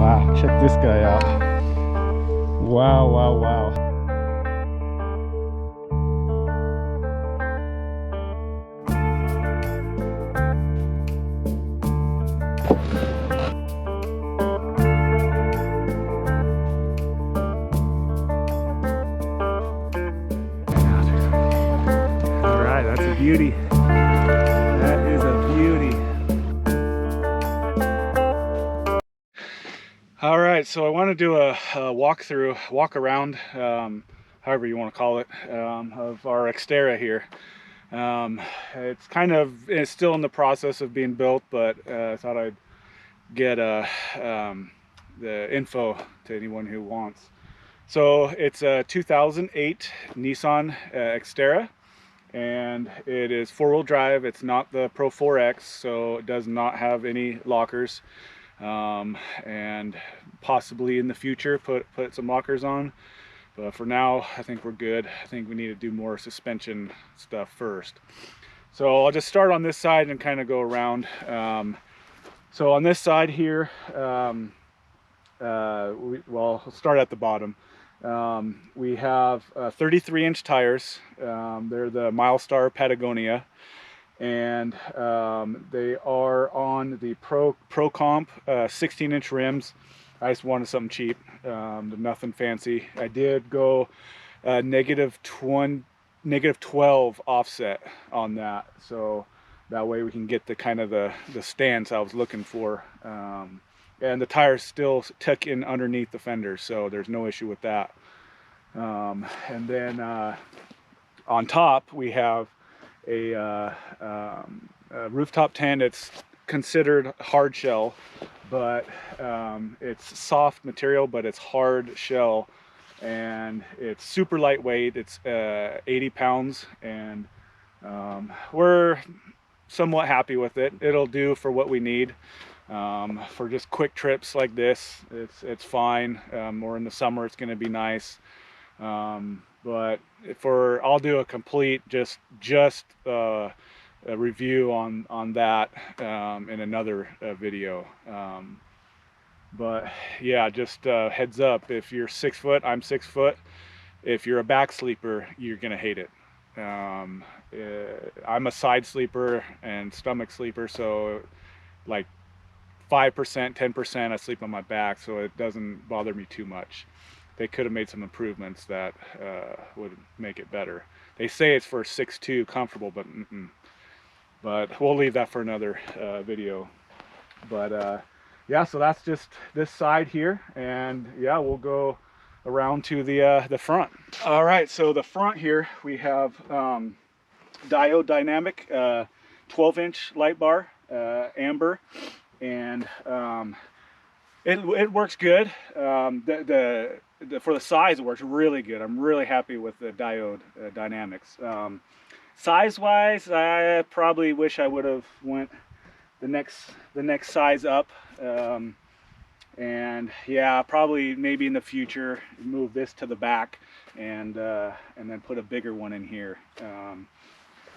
Wow, check this guy out. Wow, wow, wow. All right, that's a beauty. That is a beauty. All right, so I want to do a walk around, however you want to call it, of our Xterra here. It's still in the process of being built, but I thought I'd get the info to anyone who wants. So it's a 2008 Nissan Xterra, and it is four-wheel drive. It's not the Pro 4X, so it does not have any lockers. And possibly in the future put some lockers on, but for now I think we're good. I think we need to do more suspension stuff first. So I'll just start on this side and kind of go around. So on this side here, well, I'll start at the bottom. We have 33-inch tires. They're the Milestar Patagonia, and they are on the Pro Comp 16-inch rims. I just wanted something cheap, nothing fancy. I did go negative 12 offset on that, so that way we can get the kind of the stance I was looking for. And the tires still tuck in underneath the fenders, so there's no issue with that. And then on top we have a rooftop tent. It's considered hard shell, but it's soft material, but it's hard shell, and it's super lightweight. It's 80 pounds, and we're somewhat happy with it. It'll do for what we need. For just quick trips like this, it's fine. Or in the summer it's going to be nice. But I'll do a complete just a review on that in another video. But yeah, just heads up, if you're 6 foot, I'm 6 foot. If you're a back sleeper, you're gonna hate it. I'm a side sleeper and stomach sleeper, so like 5%, 10% I sleep on my back, so it doesn't bother me too much. They could have made some improvements that would make it better. They say it's for 6'2", comfortable, but we'll leave that for another video. But yeah, so that's just this side here, and yeah, we'll go around to the front. All right, so the front here we have diode dynamic 12-inch light bar, amber, and it works good. For the size, it works really good. I'm really happy with the diode dynamics. Size-wise, I probably wish I would have went the next size up. And yeah, probably maybe in the future move this to the back and then put a bigger one in here.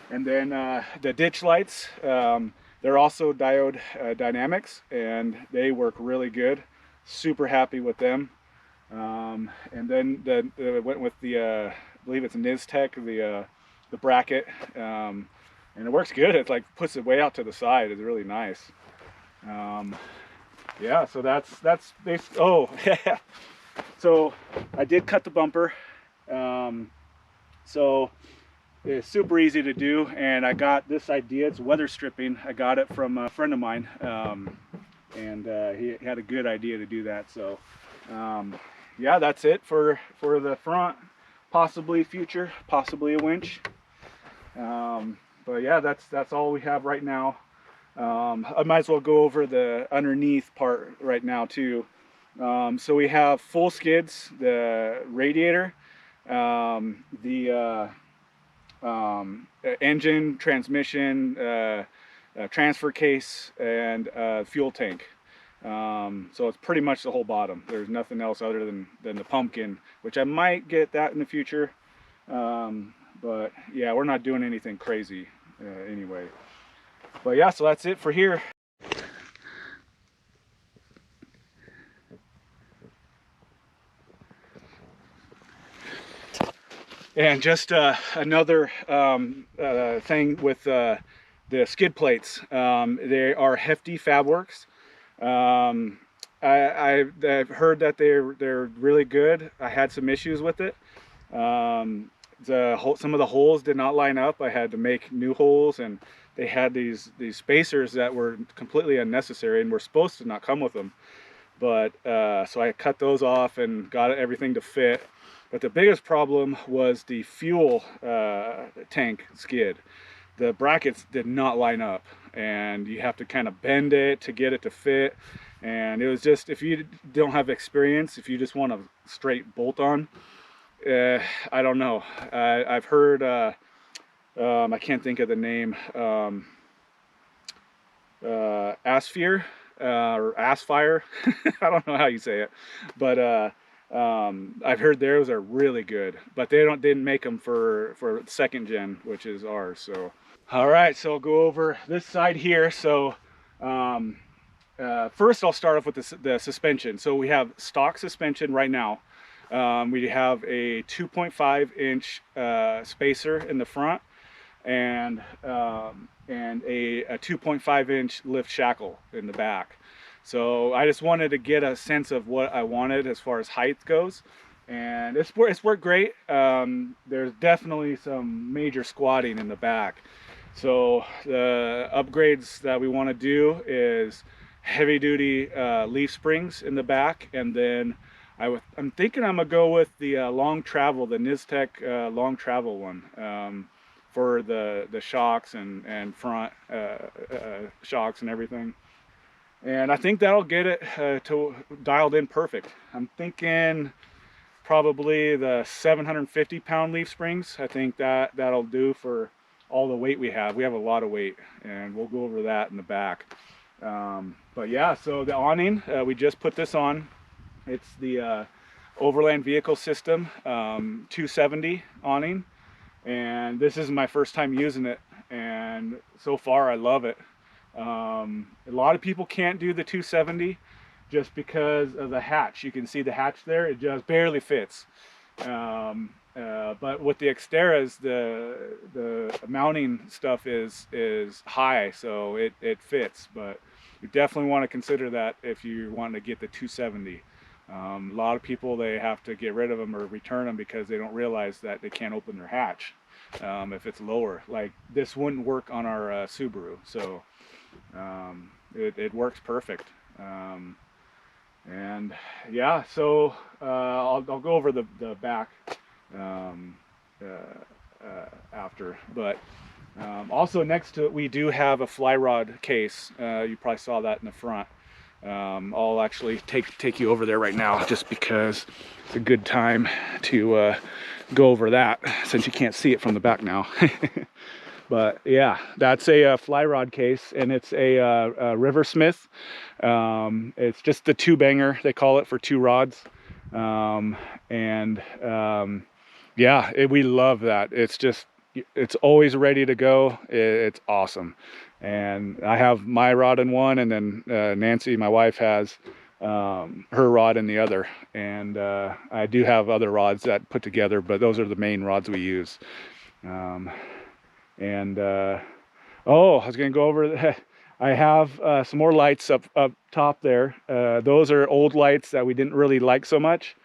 And then the ditch lights, they're also diode dynamics, and they work really good. Super happy with them. And then went with the I believe it's a Nistec, the bracket, and it works good. It like puts it way out to the side. It's really nice. Yeah, so that's basically. Oh yeah, so I did cut the bumper. So it's super easy to do, and I got this idea. It's weather stripping. I got it from a friend of mine, and he had a good idea to do that. So yeah, that's it for the front. Possibly future, possibly a winch. But yeah, that's all we have right now. I might as well go over the underneath part right now too. So we have full skids, the radiator, the engine, transmission, transfer case, and fuel tank. So it's pretty much the whole bottom. There's nothing else other than the pumpkin, which I might get that in the future. But yeah, we're not doing anything crazy anyway. But yeah, so that's it for here. And just another thing with the skid plates. They are hefty Fabworks. Um, I've heard that they're really good. I had some issues with it. Some of the holes did not line up. I had to make new holes, and they had these spacers that were completely unnecessary and were supposed to not come with them. But so I cut those off and got everything to fit. But the biggest problem was the fuel tank skid. The brackets did not line up, and you have to kind of bend it to get it to fit. And it was just, if you don't have experience, if you just want a straight bolt on, I don't know. I've heard, I can't think of the name, Asphere or Aspfire. I don't know how you say it, but I've heard theirs are really good, but didn't make them for second gen, which is ours. So all right, so I'll go over this side here. So first I'll start off with the suspension. So we have stock suspension right now. We have a 2.5 inch spacer in the front, and a 2.5 inch lift shackle in the back. So I just wanted to get a sense of what I wanted as far as height goes, and it's worked great. There's definitely some major squatting in the back. So the upgrades that we want to do is heavy duty leaf springs in the back, and then I'm thinking I'm gonna go with the long travel, the Nistec long travel one, for the shocks and front shocks and everything. And I think that'll get it to dialed in perfect. I'm thinking probably the 750 pound leaf springs. I think that'll do for all the weight we have. We have a lot of weight, and we'll go over that in the back. But yeah, so the awning, we just put this on. It's the Overland Vehicle System 270 awning, and this is my first time using it, and so far I love it. A lot of people can't do the 270 just because of the hatch. You can see the hatch there, it just barely fits. But with the xterras, the mounting stuff is high, so it fits. But you definitely want to consider that if you want to get the 270. A lot of people, they have to get rid of them or return them because they don't realize that they can't open their hatch if it's lower. Like this wouldn't work on our Subaru, so it works perfect. And yeah, so I'll go over the back after, but also next to it we do have a fly rod case. You probably saw that in the front. I'll actually take you over there right now, just because it's a good time to go over that, since you can't see it from the back now. But yeah, that's a fly rod case, and it's a Riversmith. It's just the two banger, they call it, for two rods. Yeah, we love that. It's always ready to go. It's awesome. And I have my rod in one, and then Nancy, my wife, has her rod in the other. And I do have other rods that put together, but those are the main rods we use. Oh, I was gonna go over that. I have some more lights up top there. Those are old lights that we didn't really like so much,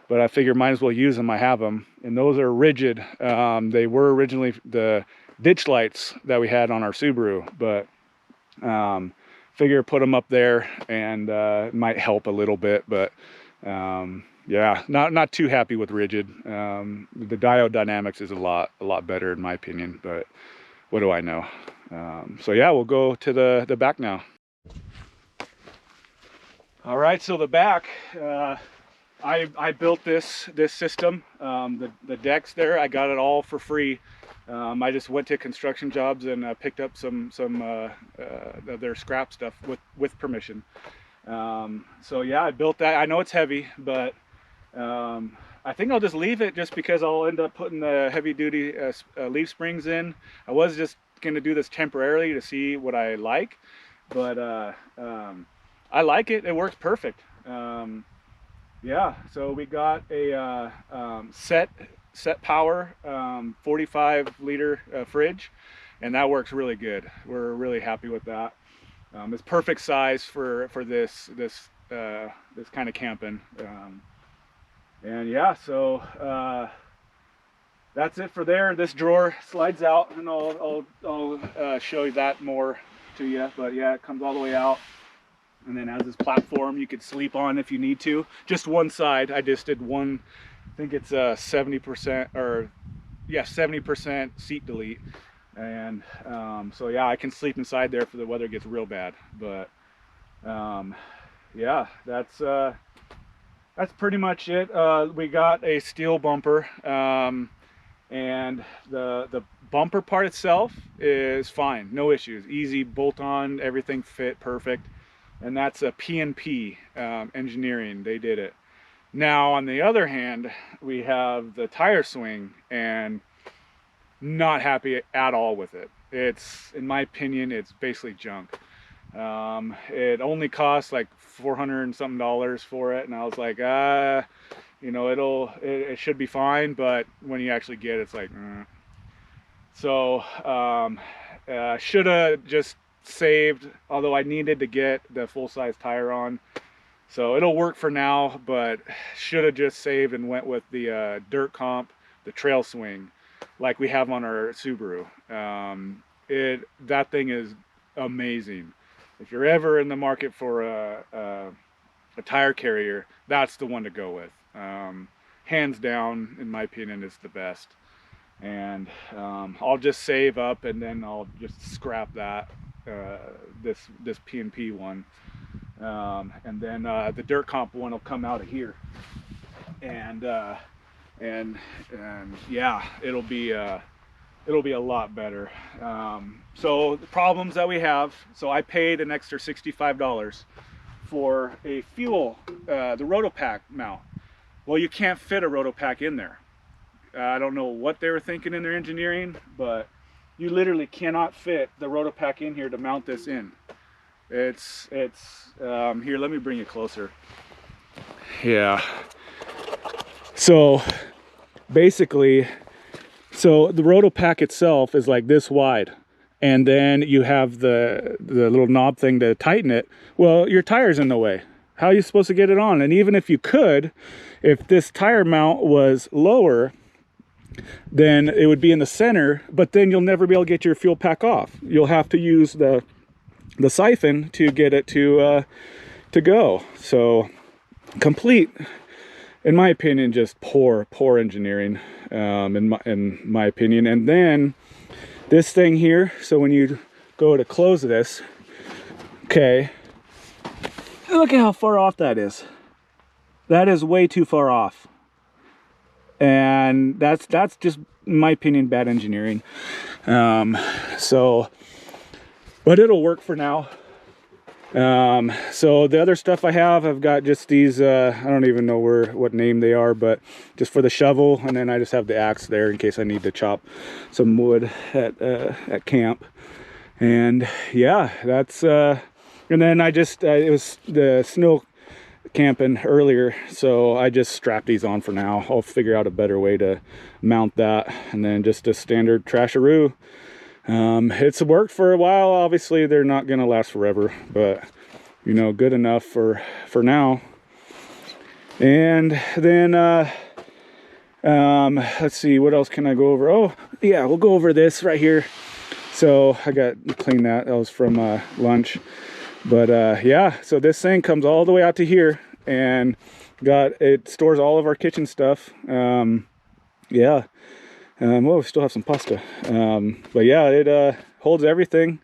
but I figured might as well use them. I have them, and those are rigid. They were originally the ditch lights that we had on our Subaru, but figure put them up there, and it might help a little bit. But yeah, not too happy with rigid. The diode dynamics is a lot better in my opinion, but what do I know? So yeah, we'll go to the back now. All right, so the back, I built this system. The decks there, I got it all for free. I just went to construction jobs and picked up some of their scrap stuff with permission. So yeah, I built that. I know it's heavy, but I think I'll just leave it, just because I'll end up putting the heavy duty leaf springs in. I was just going to do this temporarily to see what I like, but I like it. It works perfect. Yeah, so we got a set set power 45-liter fridge, and that works really good. We're really happy with that. It's perfect size for this kind of camping. And yeah, so that's it for there. This drawer slides out, and I'll show you that more to you. But yeah, it comes all the way out, and then has this platform you could sleep on if you need to. Just one side. I just did one. I think it's 70% or yeah, 70% seat delete. And so yeah, I can sleep inside there if the weather gets real bad. But yeah, that's pretty much it. We got a steel bumper, and the bumper part itself is fine, no issues, easy bolt on, everything fit perfect. And that's a P&P engineering, they did it. Now on the other hand, we have the tire swing, and not happy at all with it. It's, in my opinion, it's basically junk. It only cost like $400 and something for it, and I was like, you know, it should be fine, but when you actually get it, it's like, So should have just saved, although I needed to get the full-size tire on. So it'll work for now, but should have just saved and went with the dirt comp, the trail swing, like we have on our Subaru. That thing is amazing. If you're ever in the market for a tire carrier, that's the one to go with. Hands down, in my opinion, is the best. And I'll just save up, and then I'll just scrap that this P&P one. And then the dirt comp one will come out of here, and yeah, it'll be a lot better. So the problems that we have, so I paid an extra $65 for a fuel, the Rotopack mount. Well, you can't fit a Rotopack in there. I don't know what they were thinking in their engineering, but you literally cannot fit the Rotopack in here to mount this in. It's here, let me bring it closer. Yeah, so basically, so the Rotopack itself is like this wide, and then you have the little knob thing to tighten it. Well, your tire's in the way. How are you supposed to get it on? And even if you could, if this tire mount was lower, then it would be in the center, but then you'll never be able to get your fuel pack off. You'll have to use the siphon to get it to go. So complete, in my opinion, just poor engineering, in my opinion. And then this thing here, so when you go to close this, okay, look at how far off that is. That is way too far off. And that's just, in my opinion, bad engineering. So, but it'll work for now. So the other stuff I have, I've got just these, I don't even know what name they are, but just for the shovel, and then I just have the axe there in case I need to chop some wood at camp. And yeah, that's, and then I just, it was the snow camping earlier, so I just strapped these on for now. I'll figure out a better way to mount that, and then just a standard trasharoo. It's worked for a while. Obviously they're not gonna last forever, but you know, good enough for now. And then let's see, what else can I go over? Oh yeah, we'll go over this right here. So I got to clean that. That was from lunch. But yeah, so this thing comes all the way out to here, and it stores all of our kitchen stuff. Yeah. Well, we still have some pasta. But yeah, it holds everything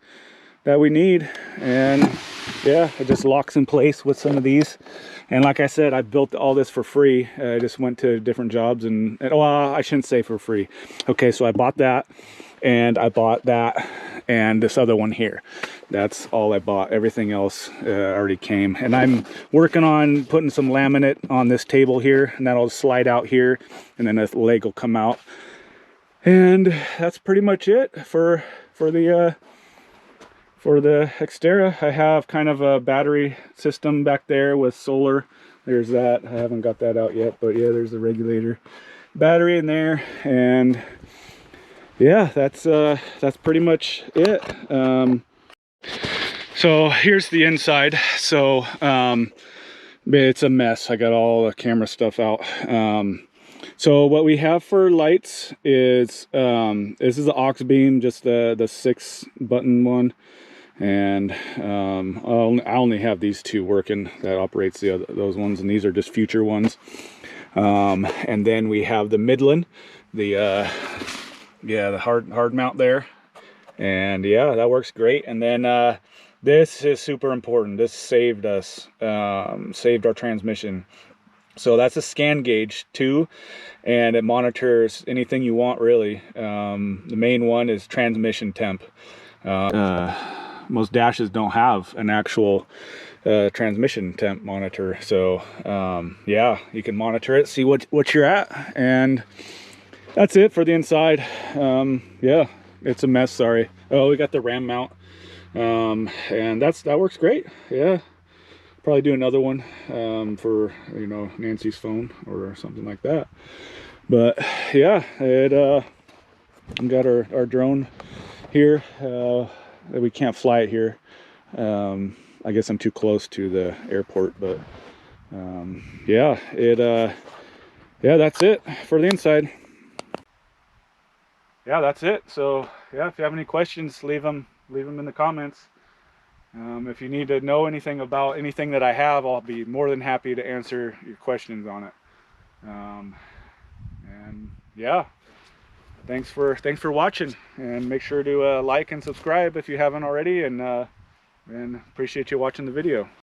that we need. And yeah, it just locks in place with some of these. And like I said, I built all this for free. I just went to different jobs and well, I shouldn't say for free. Okay, so I bought that, and I bought that, and this other one here. That's all I bought. Everything else already came. And I'm working on putting some laminate on this table here, and that'll slide out here, and then the leg will come out. And that's pretty much it for the Xterra. I have kind of a battery system back there with solar. There's that. I haven't got that out yet, but yeah, there's the regulator. battery in there, and yeah, that's pretty much it. So here's the inside. So it's a mess. I got all the camera stuff out. So what we have for lights is this is the aux beam, just the 6-button one, and I only have these 2 working. That operates those ones, and these are just future ones. And then we have the Midland, the hard mount there, and yeah, that works great. And then this is super important. This saved us, saved our transmission. So that's a scan gauge too, and it monitors anything you want, really. The main one is transmission temp. Most dashes don't have an actual transmission temp monitor, so yeah, you can monitor it, see what you're at, and that's it for the inside. Yeah, it's a mess, sorry. Oh, we got the RAM mount, and that works great. Yeah, probably do another one for, you know, Nancy's phone or something like that. But yeah, we got our drone here. We can't fly it here. I guess I'm too close to the airport, but yeah, yeah, that's it for the inside. Yeah, that's it. So yeah, if you have any questions, leave them in the comments. If you need to know anything about anything that I have, I'll be more than happy to answer your questions on it. And yeah, thanks for watching, and make sure to like and subscribe if you haven't already, and appreciate you watching the video.